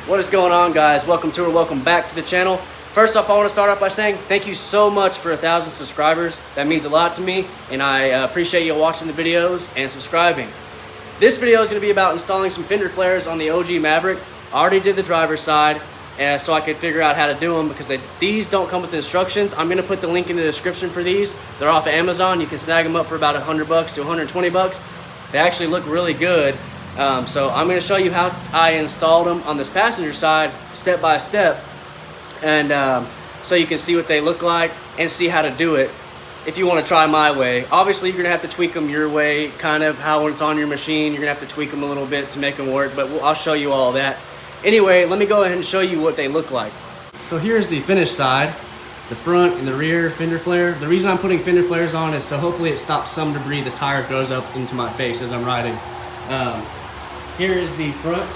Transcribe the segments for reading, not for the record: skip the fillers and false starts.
What is going on, guys? Welcome to or welcome back to the channel. First off, I want to start off by saying thank you so much for 1,000 subscribers. That means a lot to me, and I appreciate you watching the videos and subscribing. This video is going to be about installing some fender flares on the OG Maverick. I already did the driver's side, so I could figure out how to do them because these don't come with instructions. I'm going to put the link in the description for these. They're off of Amazon. You can snag them up for about $100 to $120. They actually look really good. So I'm going to show you how I installed them on this passenger side step by step, and so you can see what they look like and see how to do it if you want to try my way. Obviously you're going to have to tweak them your way, kind of how it's on your machine. You're going to have to tweak them a little bit to make them work, but I'll show you all that. Anyway, let me go ahead and show you what they look like. So here's the finished side, the front and the rear fender flare. The reason I'm putting fender flares on is so hopefully it stops some debris the tire throws up into my face as I'm riding. Here is the front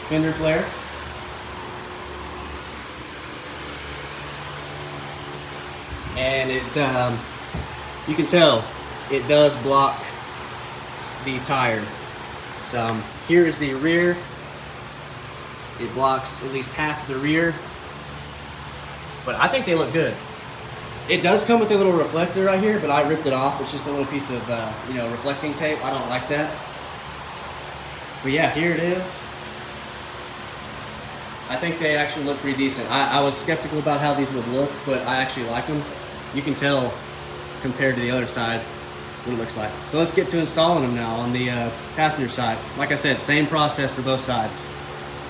fender flare. And it, you can tell it does block the tire. So here is the rear. It blocks at least half the rear, but I think they look good. It does come with a little reflector right here, but I ripped it off. It's just a little piece of reflecting tape. I don't like that. But yeah, here it is. I think they actually look pretty decent. I was skeptical about how these would look, but I actually like them. You can tell compared to the other side what it looks like. So let's get to installing them now on the passenger side. Like I said, same process for both sides.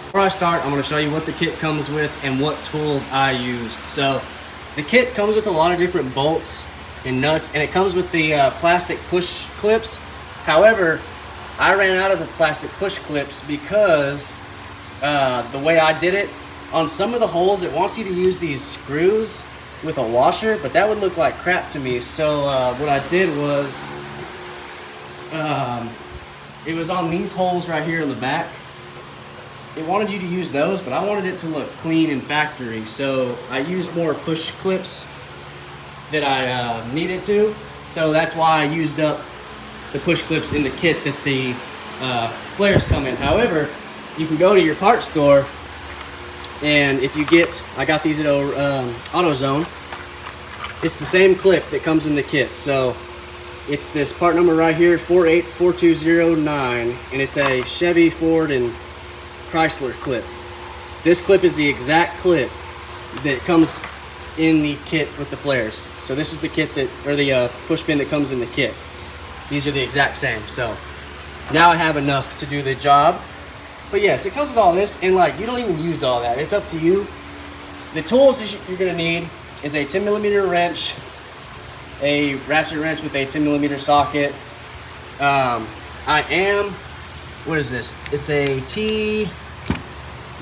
Before I start, I'm going to show you what the kit comes with and what tools I used. So the kit comes with a lot of different bolts and nuts, and it comes with the plastic push clips. However, I ran out of the plastic push clips because the way I did it, on some of the holes it wants you to use these screws with a washer, but that would look like crap to me. So what I did was, it was on these holes right here in the back. It wanted you to use those, but I wanted it to look clean and factory, so I used more push clips that I needed to. So that's why I used up the push clips in the kit that the flares come in. However, you can go to your parts store, and if you get, I got these at AutoZone, it's the same clip that comes in the kit. So it's this part number right here, 484209, and it's a Chevy, Ford, and Chrysler clip. This clip is the exact clip that comes in the kit with the flares. So this is the kit that, or the push pin that comes in the kit. These are the exact same. So now I have enough to do the job. But yes, it comes with all this, and like, you don't even use all that. It's up to you. The tools that you're gonna need is a 10mm wrench, a ratchet wrench with a 10mm socket. What is this? It's a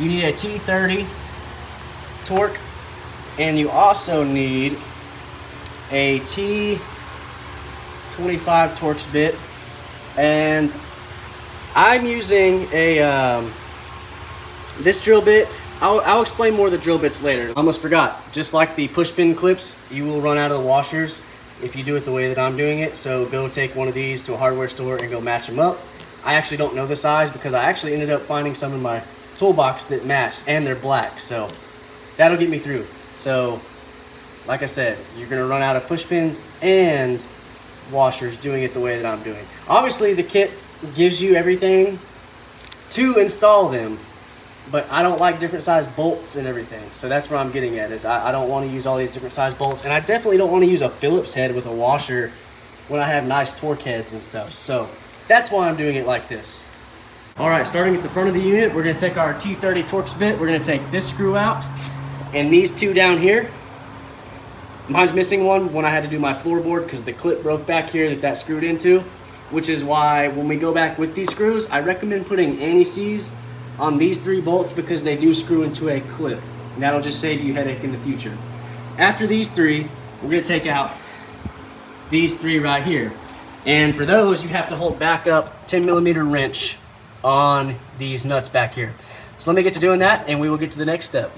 you need a T30 torque, and you also need a T25 Torx bit, and I'm using a this drill bit. I'll explain more of the drill bits later. I almost forgot. Just like the push pin clips, you will run out of the washers if you do it the way that I'm doing it. So go take one of these to a hardware store and go match them up. I actually don't know the size because I actually ended up finding some in my toolbox that matched, and they're black, so that'll get me through. So like I said, you're gonna run out of push pins and washers doing it the way that I'm doing. Obviously the kit gives you everything to install them, but I don't like different size bolts and everything. So that's what I'm getting at, is I don't want to use all these different size bolts, and I definitely don't want to use a Phillips head with a washer when I have nice torque heads and stuff. So that's why I'm doing it like this. All right, starting at the front of the unit, we're gonna take our T30 Torx bit. We're gonna take this screw out and these two down here. Mine's missing one when I had to do my floorboard because the clip broke back here that screwed into, which is why when we go back with these screws, I recommend putting anti-seize on these 3 bolts because they do screw into a clip, and that'll just save you headache in the future. After these 3, we're gonna take out these 3 right here. And for those, you have to hold back up 10mm wrench on these nuts back here. So let me get to doing that, and we will get to the next step.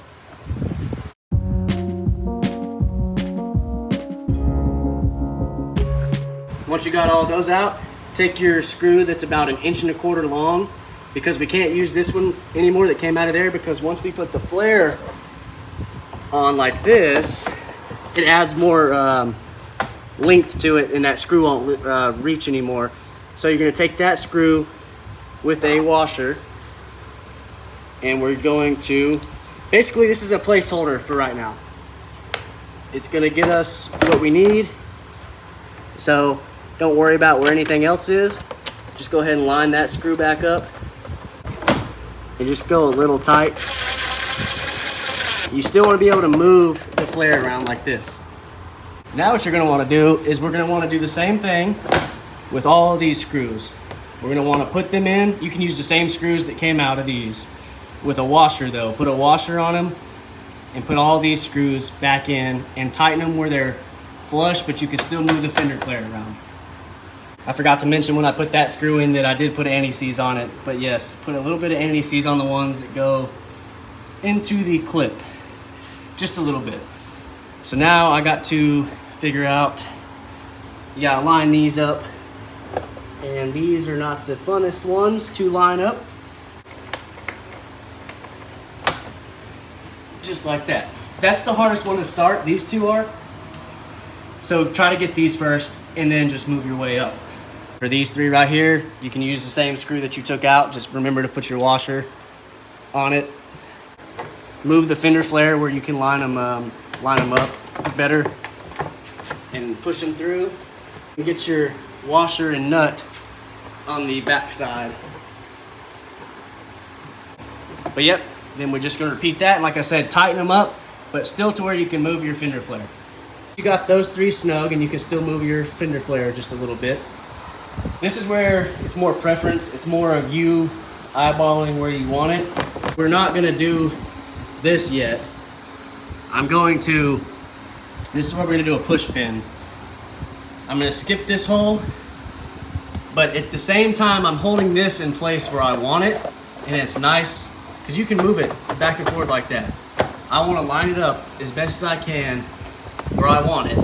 Once you got all those out, take your screw that's about 1.25 inches long because we can't use this one anymore that came out of there, because once we put the flare on like this, it adds more length to it and that screw won't reach anymore. So you're going to take that screw with a washer, and we're going to, basically this is a placeholder for right now. It's going to get us what we need, so don't worry about where anything else is. Just go ahead and line that screw back up and just go a little tight. You still want to be able to move the flare around like this. Now what you're going to want to do is we're going to want to do the same thing with all of these screws. We're going to want to put them in. You can use the same screws that came out of these with a washer though. Put a washer on them and put all these screws back in and tighten them where they're flush, but you can still move the fender flare around. I forgot to mention when I put that screw in that I did put anti-seize on it, but yes, put a little bit of anti-seize on the ones that go into the clip, just a little bit. So now I got to figure out, you gotta line these up, and these are not the funnest ones to line up. Just like that. That's the hardest one to start, these two are. So try to get these first and then just move your way up. For these three right here, you can use the same screw that you took out. Just remember to put your washer on it. Move the fender flare where you can line them up better and push them through. And get your washer and nut on the back side. But yep, then we're just going to repeat that. And like I said, tighten them up, but still to where you can move your fender flare. You got those three snug and you can still move your fender flare just a little bit. This is where it's more preference. It's more of you eyeballing where you want it. We're not going to do this yet. This is where we're going to do a push pin. I'm going to skip this hole, but at the same time I'm holding this in place where I want it, and it's nice because you can move it back and forth like that. I want to line it up as best as I can where I want it,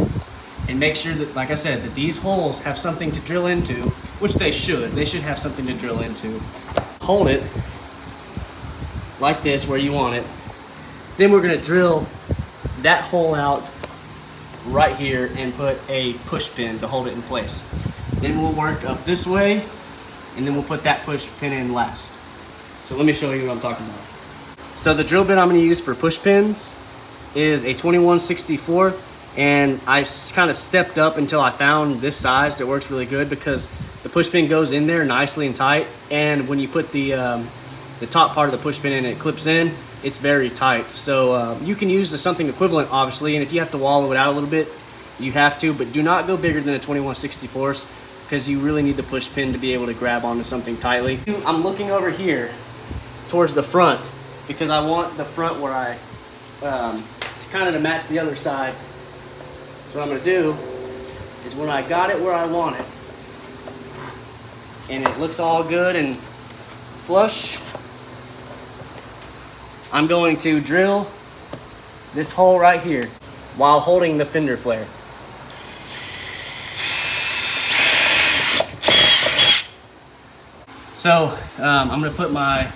and make sure that, like I said, that these holes have something to drill into, which they should. They should have something to drill into. Hold it like this where you want it. Then we're going to drill that hole out right here and put a push pin to hold it in place. Then we'll work up this way, and then we'll put that push pin in last. So let me show you what I'm talking about. So the drill bit I'm going to use for push pins is a 21/64, and I kind of stepped up until I found this size that works really good, because the push pin goes in there nicely and tight, and when you put the top part of the push pin in and it clips in, it's very tight. So you can use something equivalent, obviously, and if you have to wallow it out a little bit, you have to, but do not go bigger than a 21/64, because you really need the push pin to be able to grab onto something tightly. I'm looking over here towards the front because I want the front where I to kind of to match the other side. So what I'm going to do is, when I got it where I want it and it looks all good and flush, I'm going to drill this hole right here while holding the fender flare. So I'm going to put my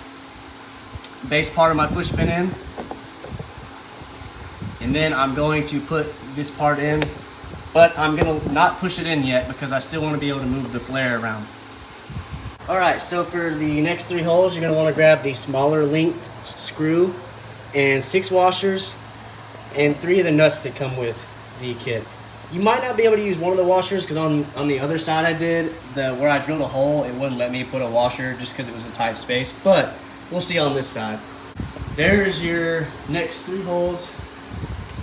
base part of my push pin in, and then I'm going to put this part in, but I'm going to not push it in yet because I still want to be able to move the flare around. Alright, so for the next three holes, you're going to want to grab the smaller length screw and 6 washers and 3 of the nuts that come with the kit. You might not be able to use one of the washers because on the other side I did, where I drilled a hole, it wouldn't let me put a washer just because it was a tight space, but we'll see on this side. There's your next 3 holes,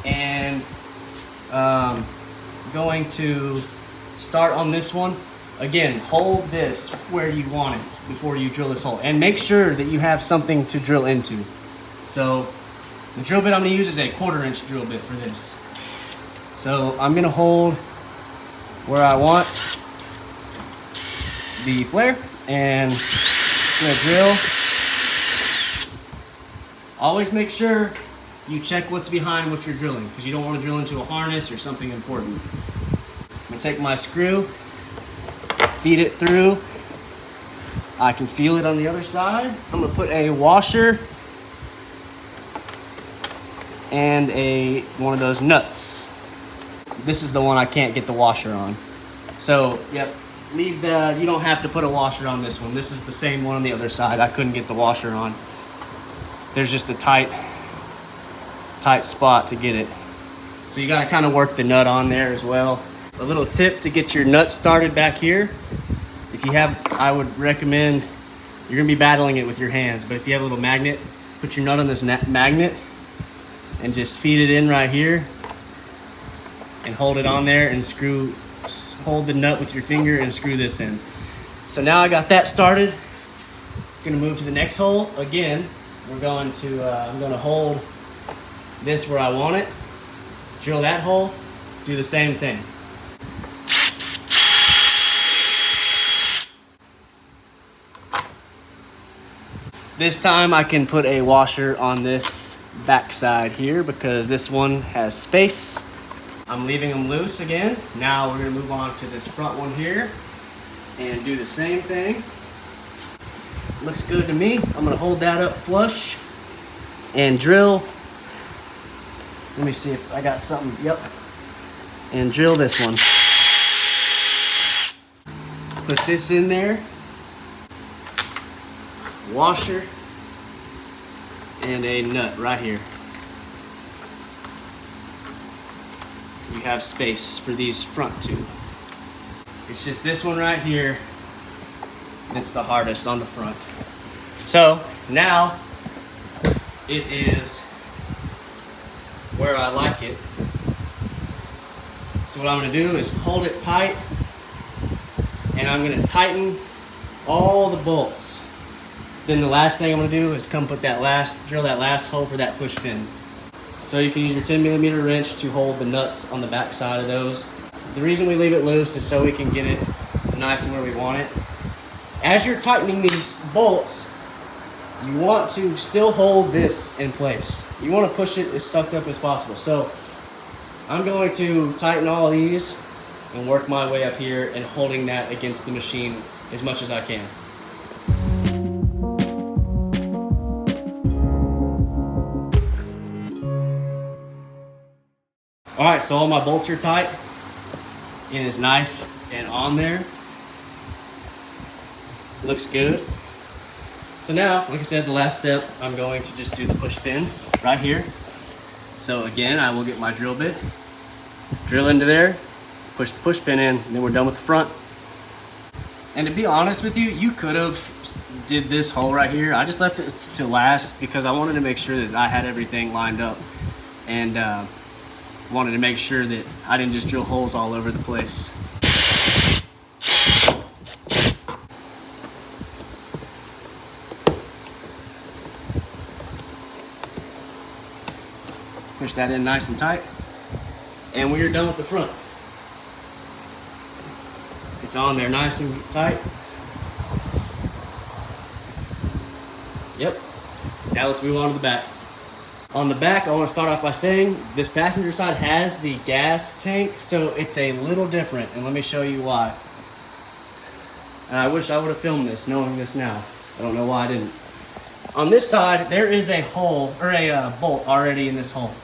and going to start on this one. Again, hold this where you want it before you drill this hole, and make sure that you have something to drill into. So the drill bit I'm going to use is a 1/4 inch drill bit for this. So I'm going to hold where I want the flare and I'm going to drill. Always make sure you check what's behind what you're drilling, because you don't want to drill into a harness or something important. I'm going to take my screw, feed it through, I can feel it on the other side. I'm gonna put a washer and one of those nuts. This is the one I can't get the washer on. So, yep, you don't have to put a washer on this one. This is the same one on the other side. I couldn't get the washer on. There's just a tight spot to get it. So you gotta kind of work the nut on there as well. A little tip to get your nut started back here. I would recommend, you're gonna be battling it with your hands, but if you have a little magnet, put your nut on this magnet and just feed it in right here and hold it on there and hold the nut with your finger and screw this in. So now I got that started. Gonna move to the next hole. Again, I'm gonna hold this where I want it, drill that hole, do the same thing. This time I can put a washer on this back side here because this one has space. I'm leaving them loose again. Now we're gonna move on to this front one here and do the same thing. Looks good to me. I'm gonna hold that up flush and drill. Let me see if I got something. Yep. And drill this one. Put this in there. Washer and a nut right here. You have space for these front two. It's just this one right here that's the hardest on the front. So now it is where I like it. So what I'm gonna do is hold it tight and I'm gonna tighten all the bolts. Then the last thing I'm gonna do is drill that last hole for that push pin. So you can use your 10mm wrench to hold the nuts on the back side of those. The reason we leave it loose is so we can get it nice and where we want it. As you're tightening these bolts, you want to still hold this in place. You want to push it as sucked up as possible. So I'm going to tighten all these and work my way up here and holding that against the machine as much as I can. All right, so all my bolts are tight. It is nice and on there. Looks good. So now, like I said, the last step, I'm going to just do the push pin right here. So again, I will get my drill bit, drill into there, push the push pin in, and then we're done with the front. And to be honest with you, you could have did this hole right here. I just left it to last because I wanted to make sure that I had everything lined up and wanted to make sure that I didn't just drill holes all over the place. Push that in nice and tight. And we are done with the front. It's on there nice and tight. Yep. Now let's move on to the back. On the back, I want to start off by saying this passenger side has the gas tank, so it's a little different, and let me show you why. And I wish I would have filmed this, knowing this now. I don't know why I didn't. On this side, there is a hole, or a bolt already in this hole.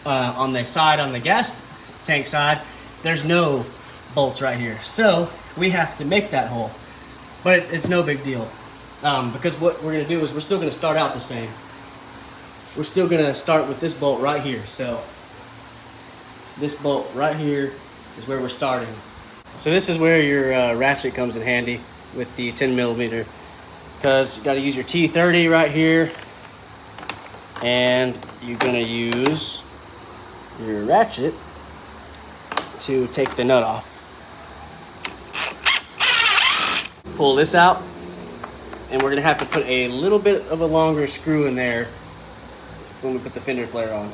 On the gas tank side, there's no bolts right here. So we have to make that hole, but it's no big deal. Because what we're gonna do is we're still gonna start out the same. We're still gonna start with this bolt right here. So this bolt right here is where we're starting. So this is where your ratchet comes in handy with the 10mm, because you gotta use your T30 right here, and you're gonna use your ratchet to take the nut off. Pull this out, and we're gonna have to put a little bit of a longer screw in there when we put the fender flare on.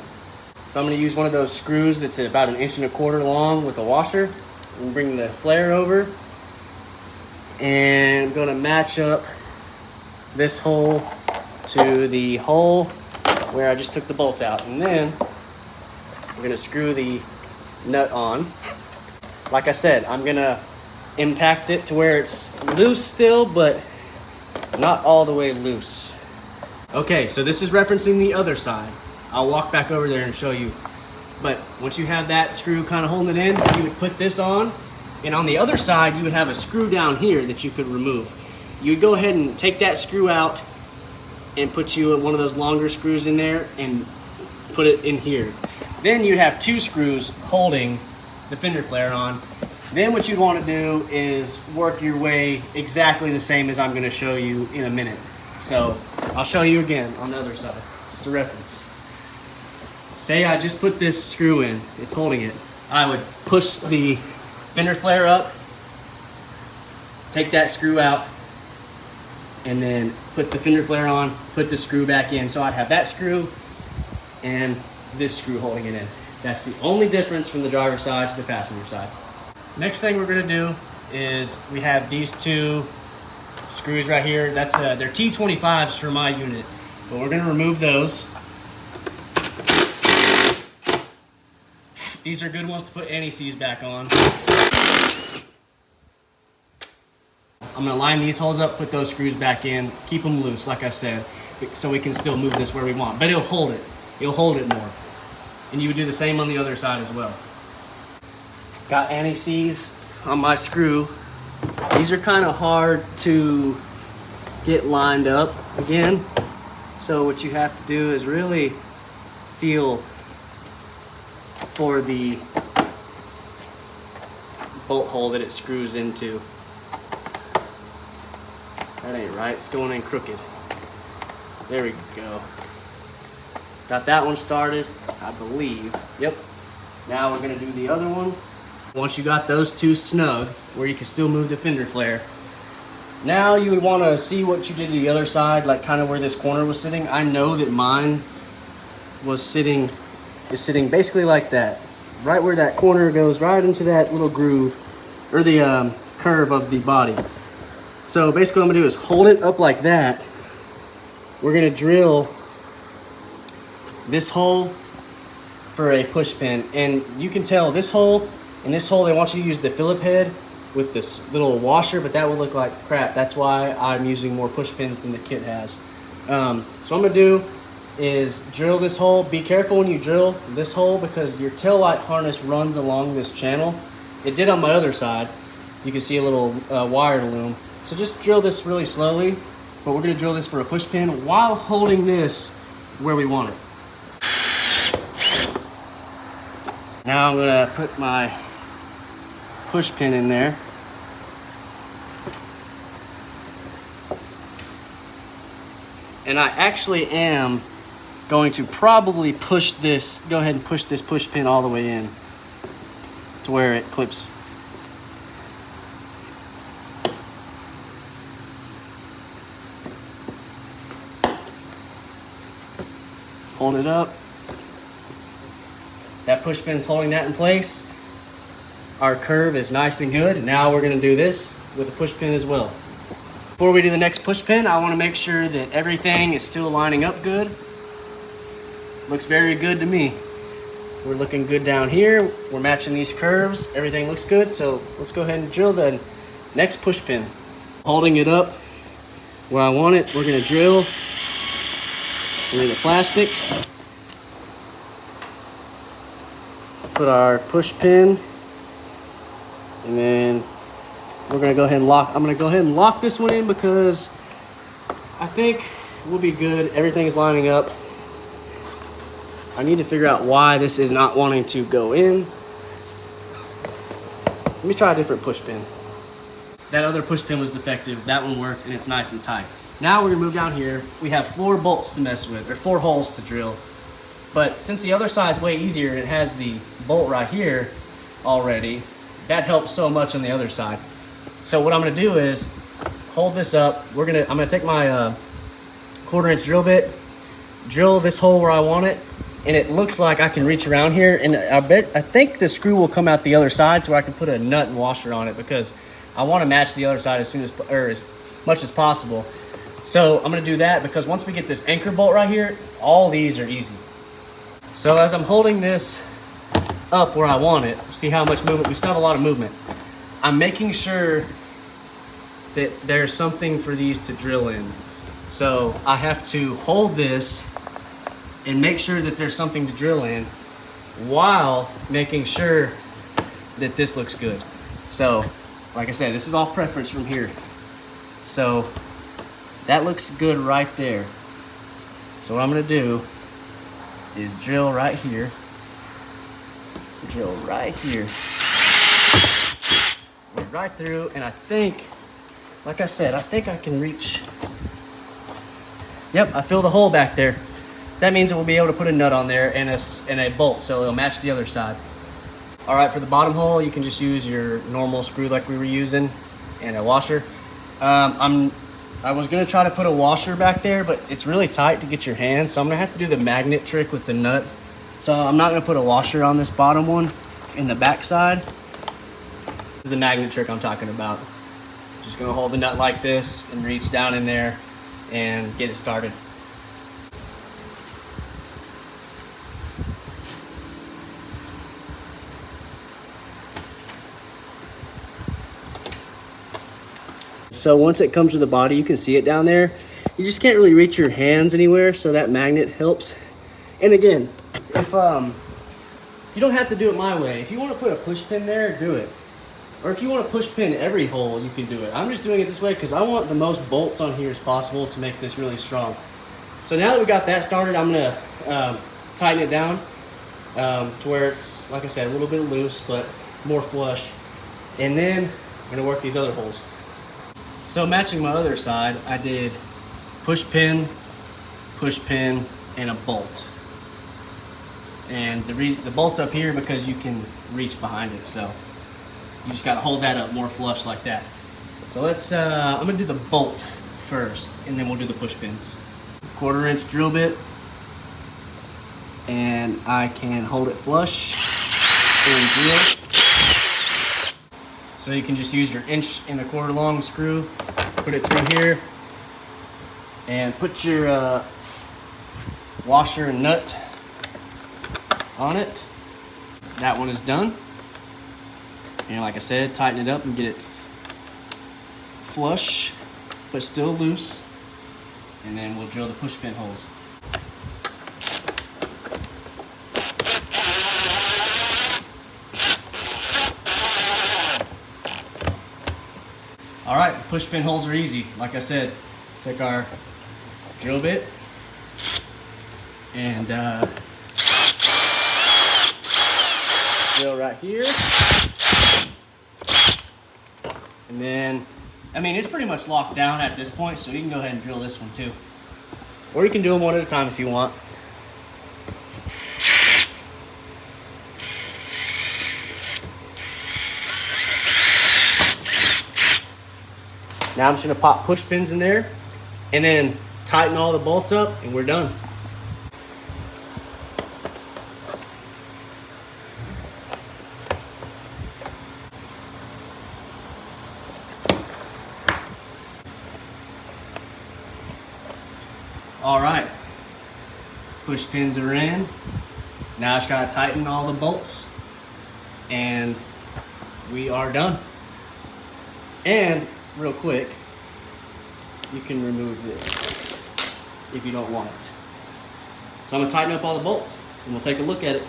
So I'm gonna use one of those screws that's about 1.25 inches long with a washer, and bring the flare over, and I'm gonna match up this hole to the hole where I just took the bolt out, and then we're gonna screw the nut on. Like I said, I'm gonna impact it to where it's loose still, but not all the way loose. Okay, so this is referencing the other side. I'll walk back over there and show you. But once you have that screw kind of holding it in, you would put this on, and on the other side, you would have a screw down here that you could remove. You would go ahead and take that screw out and put you one of those longer screws in there and put it in here. Then you'd have two screws holding the fender flare on. Then what you'd want to do is work your way exactly the same as I'm going to show you in a minute. So I'll show you again on the other side, just a reference. Say I just put this screw in, it's holding it. I would push the fender flare up, take that screw out, and then put the fender flare on, put the screw back in. So I'd have that screw and this screw holding it in. That's the only difference from the driver's side to the passenger side. Next thing we're gonna do is we have these two screws right here. That's they're T25s for my unit, but we're gonna remove those. These are good ones to put NECs back on. I'm gonna line these holes up, put those screws back in, keep them loose, like I said, so we can still move this where we want, but it'll hold it. It'll hold it more. And you would do the same on the other side as well. Got NECs on my screw. These are kind of hard to get lined up again. So what you have to do is really feel for the bolt hole that it screws into. That ain't right, it's going in crooked. There we go. Got that one started, I believe. Yep. Now we're gonna do the other one. Once you got those two snug, where you can still move the fender flare, now you would wanna see what you did to the other side, like kind of where this corner was sitting. I know that mine is sitting basically like that. Right where that corner goes right into that little groove, or the curve of the body. So basically what I'm gonna do is hold it up like that. We're gonna drill this hole for a push pin, and you can tell this hole and this hole, they want you to use the Phillip head with this little washer, but that will look like crap. That's why I'm using more push pins than the kit has. So what I'm gonna do is drill this hole. Be careful when you drill this hole because your tail light harness runs along this channel. It did on my other side. You can see a little wire loom. So just drill this really slowly, but we're gonna drill this for a push pin while holding this where we want it. Now I'm gonna put my push pin in there. And I actually am going to probably push this, go ahead and push this push pin all the way in to where it clips. Hold it up. That push pin's holding that in place. Our curve is nice and good. Now we're gonna do this with a push pin as well. Before we do the next push pin, I wanna make sure that everything is still lining up good. Looks very good to me. We're looking good down here. We're matching these curves. Everything looks good. So let's go ahead and drill the next push pin. Holding it up where I want it, we're gonna drill into the plastic. Put our push pin, and then we're gonna go ahead and lock. I'm gonna go ahead and lock this one in because I think we'll be good. Everything's lining up. I need to figure out why this is not wanting to go in. Let me try a different push pin. That other push pin was defective. That one worked and it's nice and tight. Now we're gonna move down here. We have 4 bolts to mess with, or 4 holes to drill. But since the other side's way easier and it has the bolt right here already, that helps so much on the other side. So what I'm gonna do is hold this up. I'm gonna take my 1/4 inch drill bit, drill this hole where I want it, and it looks like I can reach around here, and I think the screw will come out the other side so I can put a nut and washer on it because I want to match the other side as much as possible. So I'm gonna do that because once we get this anchor bolt right here, all these are easy. So as I'm holding this up where I want it, see how much movement, we still have a lot of movement. I'm making sure that there's something for these to drill in. So I have to hold this and make sure that there's something to drill in while making sure that this looks good. So, like I said, this is all preference from here. So that looks good right there. So what I'm gonna do is drill right here. Drill right here. Right through, and I think, like I said, I think I can reach. Yep, I feel the hole back there. That means we'll be able to put a nut on there and a bolt, so it'll match the other side. All right, for the bottom hole, you can just use your normal screw like we were using and a washer. I was gonna try to put a washer back there, but it's really tight to get your hand, so I'm gonna have to do the magnet trick with the nut. So I'm not gonna put a washer on this bottom one in the back side. This is the magnet trick I'm talking about. Just gonna hold the nut like this and reach down in there and get it started. So once it comes to the body, you can see it down there. You just can't really reach your hands anywhere, so that magnet helps. And again, if you don't have to do it my way. If you want to put a push pin there, do it. Or if you want to push pin every hole, you can do it. I'm just doing it this way because I want the most bolts on here as possible to make this really strong. So now that we got that started, I'm gonna tighten it down to where it's, like I said, a little bit loose, but more flush. And then I'm gonna work these other holes. So matching my other side, I did push pin, and a bolt. And the bolt's up here because you can reach behind it, so you just gotta hold that up more flush like that. So let's, I'm gonna do the bolt first, and then we'll do the push pins. 1/4 inch drill bit, and I can hold it flush and drill. So you can just use your 1.25 inch long screw, put it through here, and put your washer and nut on it. That one is done. And like I said, tighten it up and get it flush, but still loose. And then we'll drill the push pin holes. All right, the push pin holes are easy. Like I said, take our drill bit and drill right here. And then, I mean, it's pretty much locked down at this point, so you can go ahead and drill this one too. Or you can do them one at a time if you want. Now I'm just gonna pop push pins in there and then tighten all the bolts up and we're done. All right, push pins are in. Now I just gotta tighten all the bolts and we are done. And real quick, you can remove this if you don't want it. So I'm gonna tighten up all the bolts and we'll take a look at it.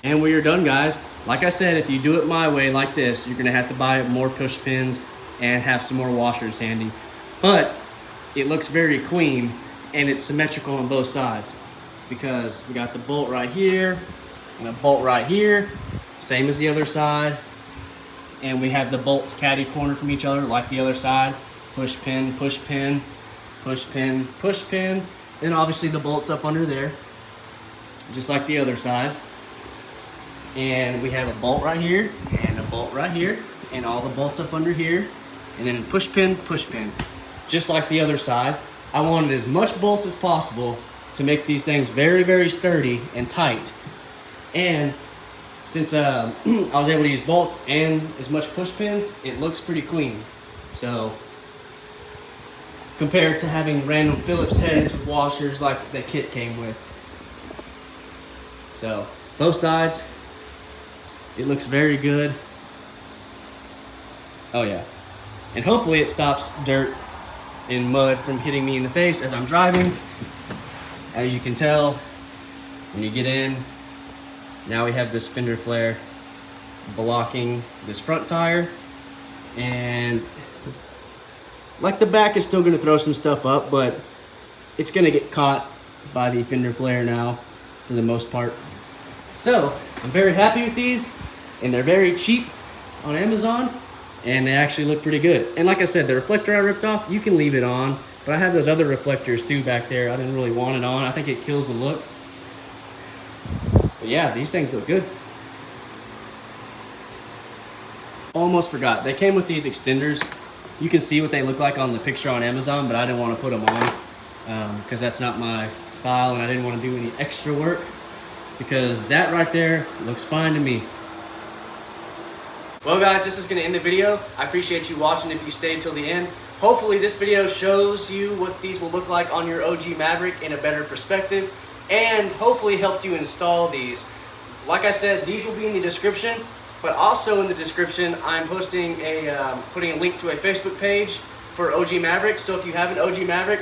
And we are done, guys. Like I said, if you do it my way like this, you're gonna have to buy more push pins and have some more washers handy. But it looks very clean and it's symmetrical on both sides because we got the bolt right here and a bolt right here, same as the other side. And we have the bolts caddy corner from each other like the other side. Push pin, push pin, push pin, push pin. And obviously the bolts up under there, just like the other side. And we have a bolt right here and a bolt right here and all the bolts up under here, and then push pin, just like the other side. I wanted as much bolts as possible to make these things very, very sturdy and tight. And since I was able to use bolts and as much push pins, it looks pretty clean. So compared to having random Phillips heads with washers like the kit came with. So both sides, it looks very good. Oh yeah. And hopefully it stops dirt and mud from hitting me in the face as I'm driving. As you can tell, when you get in, now we have this fender flare blocking this front tire. And like the back is still gonna throw some stuff up, but it's gonna get caught by the fender flare now for the most part. So I'm very happy with these, and they're very cheap on Amazon, and they actually look pretty good. And like I said, the reflector I ripped off, you can leave it on, but I have those other reflectors too back there. I didn't really want it on. I think it kills the look. But yeah, these things look good. Almost forgot, they came with these extenders. You can see what they look like on the picture on Amazon, but I didn't want to put them on because that's not my style, and I didn't want to do any extra work, because that right there looks fine to me. Well guys, this is going to end the video. I appreciate you watching if you stayed till the end. Hopefully this video shows you what these will look like on your OG Maverick in a better perspective, and hopefully helped you install these. Like I said, these will be in the description, but also in the description I'm posting putting a link to a Facebook page for OG Maverick. So if you have an OG Maverick,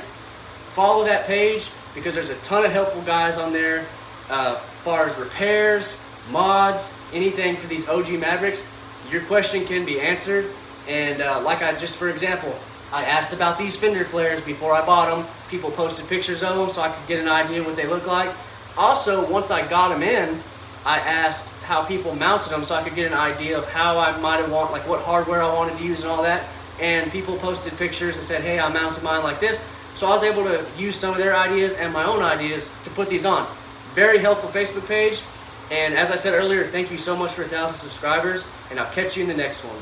follow that page, because there's a ton of helpful guys on there as far as repairs, mods, anything for these OG Mavericks. Your question can be answered. And for example, I asked about these fender flares before I bought them. People posted pictures of them so I could get an idea what they look like. Also, once I got them in, I asked how people mounted them so I could get an idea of how I might have like what hardware I wanted to use and all that. And people posted pictures and said, hey, I mounted mine like this. So I was able to use some of their ideas and my own ideas to put these on. Very helpful Facebook page. And as I said earlier, thank you so much for 1,000 subscribers, and I'll catch you in the next one.